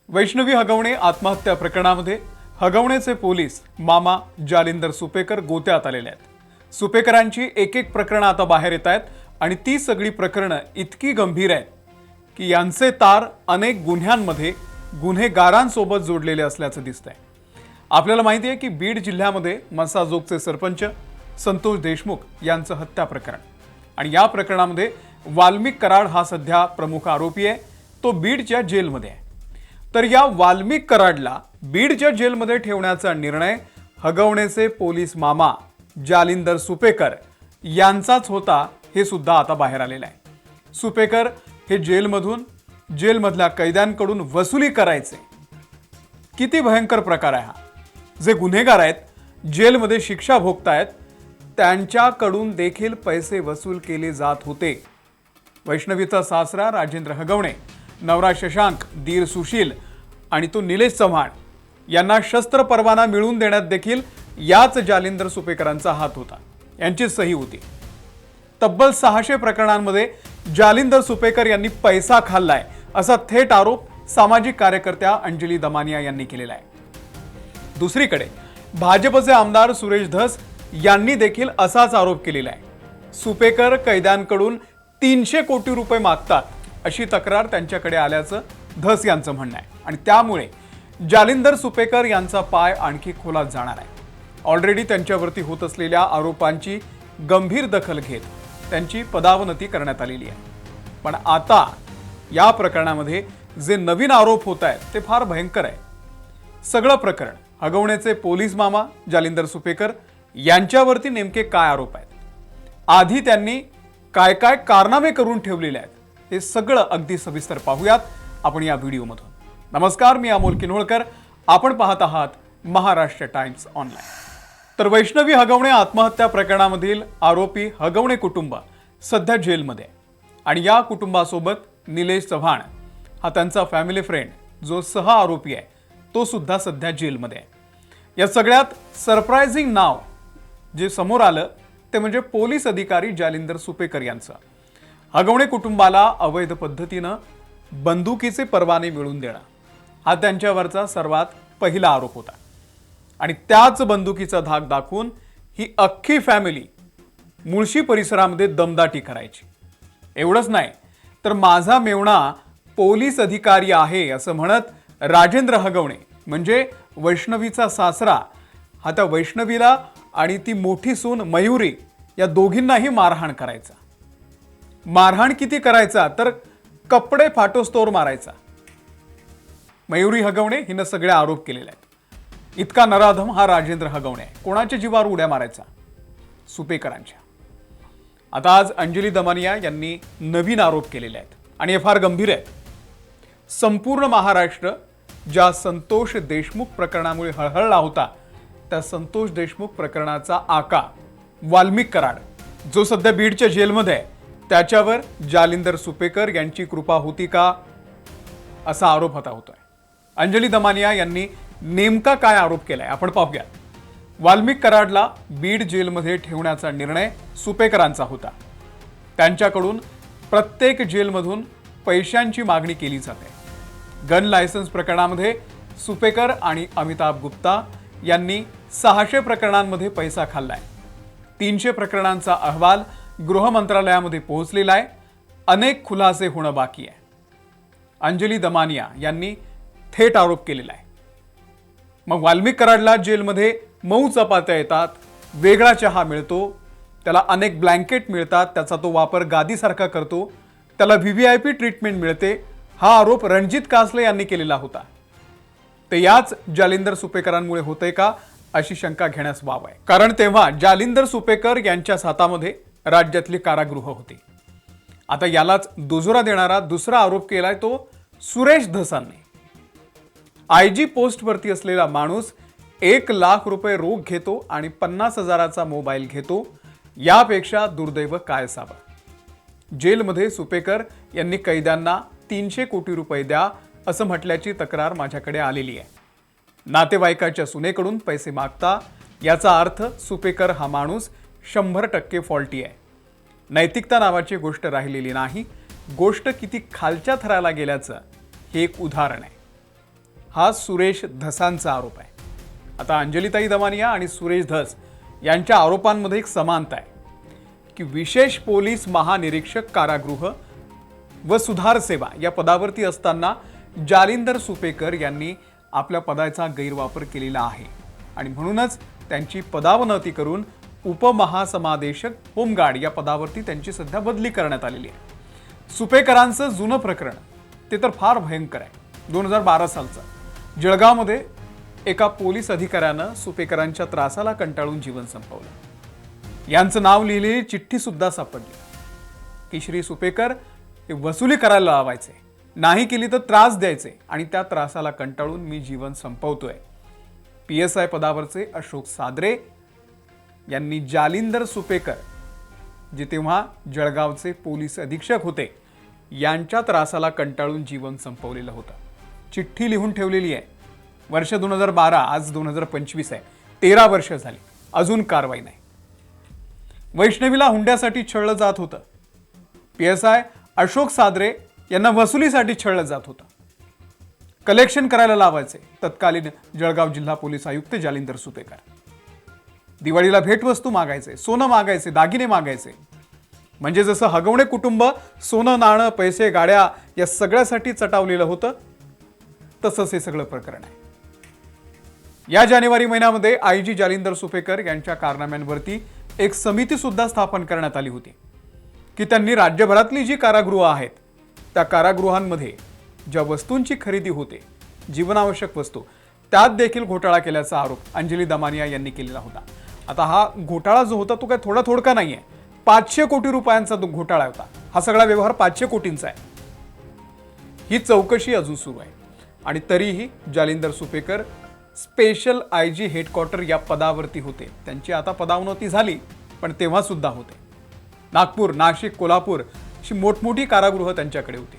वैष्णवी हगवणे आत्महत्या प्रकरणामध्ये हगवणेचे पोलीस मामा जालिंदर सुपेकर गोत्यात आलेले आहेत। सुपेकरांची एक एक प्रकरणं आता बाहेर येत आहेत आणि ती सगळी प्रकरणं इतकी गंभीर आहेत की यांचे तार अनेक गुन्ह्यांमध्ये गुन्हेगारांसोबत जोडलेले असल्याचं दिसतंय। आपल्याला माहिती आहे की बीड जिल्ह्यामध्ये मसाजोगचे सरपंच संतोष देशमुख यांचं हत्या प्रकरण आणि या प्रकरणामध्ये वाल्मिक कराड हा सध्या प्रमुख आरोपी आहे। तो बीडच्या जेलमध्ये आहे। तर या वाल्मिक कराडला बीडच्या जेलमध्ये ठेवण्याचा निर्णय हगवणेचे पोलीस मामा जालिंदर सुपेकर यांचाच होता हे सुद्धा आता बाहेर आलेलं आहे। सुपेकर हे जेलमधल्या कैद्यांकडून वसुली करायचे। किती भयंकर प्रकार आहे हा। जे गुन्हेगार आहेत जेलमध्ये शिक्षा भोगतायत त्यांच्याकडून देखील पैसे वसूल केले जात होते। वैष्णवीचा सासरा राजेंद्र हगवणे, नवरा शशांक, दीर सुशील आणि तो निलेश चव्हाण यांना शस्त्र परवाना मिळवून देण्यात देखील याच जालिंदर सुपेकरांचा हात होता। यांची सही होती। तब्बल 600 प्रकरणांमध्ये जालिंदर सुपेकर यांनी पैसा खाल्लाय असा थेट आरोप सामाजिक कार्यकर्त्या अंजली दमानिया यांनी केलेला आहे। दुसरीकडे भाजपचे आमदार सुरेश धस यांनी देखील असाच आरोप केलेला आहे। सुपेकर कैद्यांकडून 300 कोटी रुपये मागतात अशी तक्रार त्यांच्याकडे आल्याचं धस यांचं म्हणणं आहे आणि त्यामुळे जालिंदर सुपेकर यांचा पाय आणखी खोलात जाणार आहे। ऑलरेडी त्यांच्यावरती होत असलेल्या आरोपांची गंभीर दखल घेत त्यांची पदावनती करण्यात आलेली आहे। पण आता या प्रकरणामध्ये जे नवीन आरोप होत आहेत ते फार भयंकर आहे। सगळं प्रकरण हगवणेचे पोलीस मामा जालिंदर सुपेकर यांच्यावरती नेमके काय आरोप आहेत, आधी त्यांनी काय काय कारनामे करून ठेवलेले आहेत, हे सगळं अगदी सविस्तर पाहूयात आपण या व्हिडिओमधून। नमस्कार, मी अमोल किन्होळकर, आपण पाहत आहात महाराष्ट्र टाइम्स ऑनलाइन। तर वैष्णवी हगवणे आत्महत्या प्रकरणामधील आरोपी हगवणे कुटुंब सध्या जेलमध्ये आणि या कुटुंबासोबत निलेश चव्हाण हा त्यांचा फॅमिली फ्रेंड जो सह आरोपी आहे तो सुद्धा सध्या जेलमध्ये आहे। या सगळ्यात सरप्राइजिंग नाव जे समोर आलं ते म्हणजे पोलीस अधिकारी जालिंदर सुपेकर यांचं। हगवणे कुटुंबाला अवैध पद्धतीनं बंदुकीचे परवाने मिळवून देणं हा त्यांच्यावरचा सर्वात पहिला आरोप होता आणि त्याच बंदुकीचा धाक दाखवून ही अख्खी फॅमिली मुळशी परिसरामध्ये दमदाटी करायची। एवढंच नाही तर माझा मेवणा पोलीस अधिकारी आहे असं म्हणत राजेंद्र हगवणे म्हणजे वैष्णवीचा सासरा हा त्या वैष्णवीला आणि ती मोठी सून मयुरी या दोघींनाही मारहाण करायचा। मारहाण किती करायचा तर कपडे फाटोस्तोर मारायचा। मयुरी हगवणे हिनं सगळे आरोप केलेले आहेत। इतका नराधम हा राजेंद्र हगवणे आहे। कोणाच्या जीवावर उड्या मारायचा? सुपेकरांच्या। आता आज अंजली दमानिया यांनी नवीन आरोप केलेले आहेत आणि हे फार गंभीर आहेत। संपूर्ण महाराष्ट्र ज्या संतोष देशमुख प्रकरणामुळे हळहळला होता त्या संतोष देशमुख प्रकरणाचा आका वाल्मिक कराड जो सध्या बीडच्या जेलमध्ये आहे त्याच्यावर जालिंदर सुपेकर यांची कृपा होती का असा आरोप आता होतोय। अंजली दमानिया यांनी नेमका काय आरोप केलाय आपण पाहूया। वाल्मिक कराडला बीड जेलमध्ये ठेवण्याचा निर्णय सुपेकरांचा होता। त्यांच्याकडून प्रत्येक जेलमधून पैशांची मागणी केली जाते। गन लायसन्स प्रकरणामध्ये सुपेकर आणि अमिताभ गुप्ता यांनी 600 प्रकरणांमध्ये पैसा खाल्लाय। 300 प्रकरणांचा अहवाल गृह मंत्रालयामध्ये पोहोचलेला आहे। अनेक खुलासे होणं बाकी आहे। अंजली दमानिया यांनी थेट आरोप केलेला आहे। मग वाल्मिक कराडला जेलमध्ये मऊ चपात्या येतात, वेगळा चहा मिळतो, त्याला अनेक ब्लँकेट मिळतात, त्याचा तो वापर गादीसारखा करतो, त्याला व्हीव्हीआयपी ट्रीटमेंट मिळते, हा आरोप रणजित कासले यांनी केलेला होता। ते याच जालिंदर सुपेकरांमुळे होते का अशी शंका घेण्यास वाव आहे। कारण तेव्हा जालिंदर सुपेकर यांच्या हातामध्ये राज्यातली कारागृह होती। आता यालाच दुजोरा देणारा दुसरा आरोप केलाय तो सुरेश धसांनी। आयजी पोस्टवरती असलेला माणूस 1 लाख रुपये रोख घेतो आणि 50,000चा मोबाईल घेतो, यापेक्षा दुर्दैव काय असावं। जेलमध्ये सुपेकर यांनी कैद्यांना 300 कोटी रुपये द्या असं म्हटल्याची तक्रार माझ्याकडे आलेली आहे। नातेवाईकाच्या सुनेकडून पैसे मागता याचा अर्थ सुपेकर हा माणूस 100% फॉल्टी आहे। नैतिकता नावाची गोष्ट राहिलेली नाही। गोष्ट किती खालच्या थराला गेल्याचं हे एक उदाहरण आहे। हा सुरेश धसांचा आरोप आहे। आता अंजलीताई दमानिया आणि सुरेश धस यांच्या आरोपांमध्ये एक समानता आहे की विशेष पोलीस महानिरीक्षक कारागृह व सुधार सेवा या पदावरती असताना जालिंदर सुपेकर यांनी आपल्या पदाचा गैरवापर केलेला आहे आणि म्हणूनच त्यांची पदावनती करून उपमहासमादेशक होमगार्ड या पदावरती त्यांची सध्या बदली करण्यात आलेली आहे। सुपेकरांचं जुनं प्रकरण ते तर फार भयंकर आहे। 2012 सालचं जळगावमध्ये एका पोलीस अधिकाऱ्यानं सुपेकरांच्या त्रासाला कंटाळून जीवन संपवलं। यांचं नाव लिहिलेली चिठ्ठी सुद्धा सापडली की श्री सुपेकर हे वसुली करायला लावायचे, नाही केली तर त्रास द्यायचे आणि त्या त्रासाला कंटाळून मी जीवन संपवतोय। PSI पदावरचे अशोक सादरे यांनी जालिंदर सुपेकर जे तेव्हा जळगावचे पोलीस अधीक्षक होते यांच्या त्रासाला कंटाळून जीवन संपवलेलं होतं। चिठ्ठी लिहून ठेवलेली आहे। वर्ष 2012, आज 2025 आहे। 13 वर्ष झाली, अजून कारवाई नाही। वैष्णवीला हुंड्यासाठी छळलं जात होतं। PSI अशोक सादरे यांना वसुलीसाठी छळलं जात होतं। कलेक्शन करायला लावायचे तत्कालीन जळगाव जिल्हा पोलीस आयुक्त जालिंदर सुपेकर। दिवाळीला भेटवस्तू मागायचे, सोनं मागायचे, दागिने मागायचे। म्हणजे जसं हगवणे कुटुंब सोनं, नाणं, पैसे, गाड्या या सगळ्यासाठी चटावलेलं होतं तसंच हे सगळं प्रकरण आहे। या जानेवारी महिन्यामध्ये IG जालिंदर सुपेकर यांच्या कारनाम्यांवरती एक समिती सुद्धा स्थापन करण्यात आली होती की त्यांनी राज्यभरातली जी कारागृह आहेत त्या कारागृहांमध्ये ज्या वस्तूंची खरेदी होते, जीवनावश्यक वस्तू, त्यात देखील घोटाळा केल्याचा आरोप अंजली दमानिया यांनी केलेला होता। आता हा घोटाळा जो होता तो काय थोडका नाहीये, 500 कोटी रुपयांचा घोटाळा होता। हा सगळा व्यवहार 500 कोटींचा आहे। ही चौकशी अजून सुरू आहे आणि तरीही Jalinder Supekar special IG headquarter या पदावरती होते। त्यांची आता पदावनती झाली, पण तेव्हा सुद्धा होते। नागपूर, नाशिक, कोल्हापूर अशी मोठमोठी कारागृह त्यांच्याकडे होती।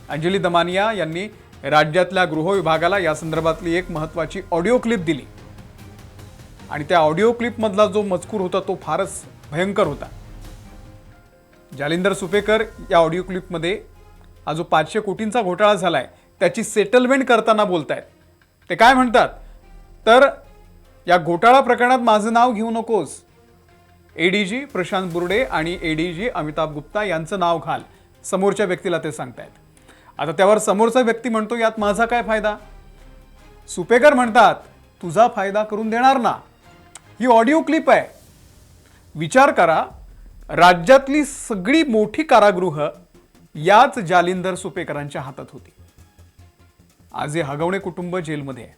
अंजली दमानिया यांनी राज्यातल्या गृह विभागाला या संदर्भातली एक महत्त्वाची ऑडिओ क्लिप दिली आणि त्या ऑडिओ क्लिपमधला जो मजकूर होता तो फारच भयंकर होता। जालिंदर सुपेकर या ऑडिओ क्लिपमध्ये हा जो 500 कोटींचा घोटाळा झालाय त्याची सेटलमेंट करताना बोलतायत। ते काय म्हणतात तर या घोटाळा प्रकरणात माझं नाव घेऊ नकोस, ADG प्रशांत बुर्डे आणि ADG अमिताभ गुप्ता यांचं नाव घाल, समोरच्या व्यक्तीला ते सांगतायत। आता त्यावर समोरचा व्यक्ती म्हणतो यात माझा काय फायदा? सुपेकर म्हणतात तुझा फायदा करून देणार ना। ही ऑडिओ क्लिप आहे। विचार करा, राज्यातली सगळी मोठी कारागृह याच जालिंदर सुपेकरांच्या हातात होती। आज हे हगवणे कुटुंब जेलमध्ये आहे।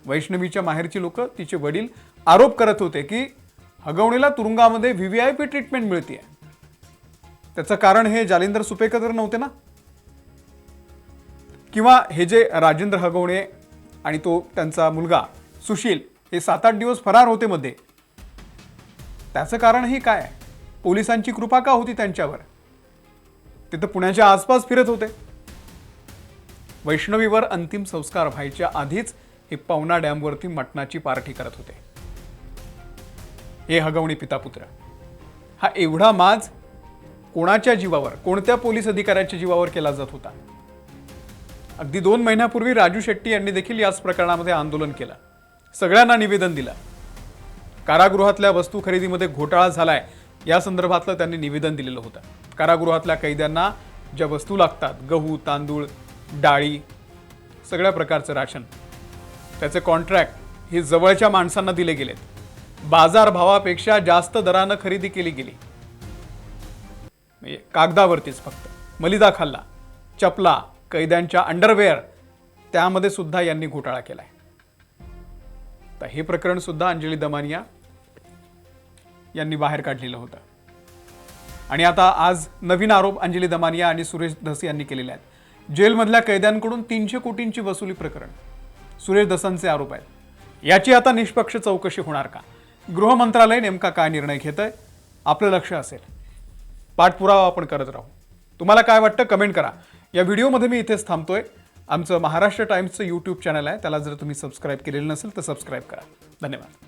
वैष्णवीच्या माहेरची लोक, तिचे वडील आरोप करत होते की हगवणेला तुरुंगामध्ये VVIP ट्रीटमेंट मिळते। त्याचं कारण हे जालिंदर सुपेकर तर नव्हते ना, किंवा हे जे राजेंद्र हगवणे आणि तो त्यांचा मुलगा सुशील हे 7-8 दिवस फरार होते मध्ये, त्याचं कारणही काय? पोलिसांची कृपा का होती त्यांच्यावर? ते तर पुण्याच्या आसपास फिरत होते। वैष्णवीवर अंतिम संस्कार व्हायच्या आधीच हे पवना डॅमवरती मटणाची पार्टी करत होते। हे हगवणे पितापुत्र। हा एवढा माज कोणाच्या जीवावर, कोणत्या पोलीस अधिकाऱ्याच्या जीवावर केला जात होता? अगदी 2 महिन्यापूर्वी राजू शेट्टी यांनी देखील याच प्रकरणामध्ये आंदोलन केलं, सगळ्यांना निवेदन दिलं। कारागृहातल्या वस्तू खरेदीमध्ये घोटाळा झालाय या संदर्भातलं त्यांनी निवेदन दिलेलं होतं। कारागृहातल्या कैद्यांना ज्या वस्तू लागतात, गहू, तांदूळ, डाळी, सगळ्या प्रकारचं राशन, त्याचे कॉन्ट्रॅक्ट हे जवळच्या माणसांना दिले गेलेत। बाजारभावापेक्षा जास्त दरानं खरेदी केली गेली, कागदावरतीच फक्त। मलिदा खाल्ला, चपला, कैद्यांच्या अंडरवेअर, त्यामध्ये सुद्धा यांनी घोटाळा केलाय। तर हे प्रकरण सुद्धा अंजली दमानिया यांनी बाहेर काढलेलं होतं आणि आता आज नवीन आरोप अंजली दमानिया आणि सुरेश धस यांनी केलेले आहेत। जेलमधल्या कैद्यांकडून 300 कोटींची वसुली प्रकरण सुरेश धसांचे आरोप आहेत। याची आता निष्पक्ष चौकशी होणार का? गृह मंत्रालय नेमका काय निर्णय घेतंय? आपलं लक्ष असेल, पाठपुरावा आपण करत राहू। तुम्हाला काय वाटतं कमेंट करा। या व्हिडिओमध्ये मी इथेच थांबतोय। आमचं महाराष्ट्र टाइम्सचं YouTube चॅनल आहे, त्याला जर तुम्ही सबस्क्राईब केलेलं नसेल तर सबस्क्राईब करा। धन्यवाद।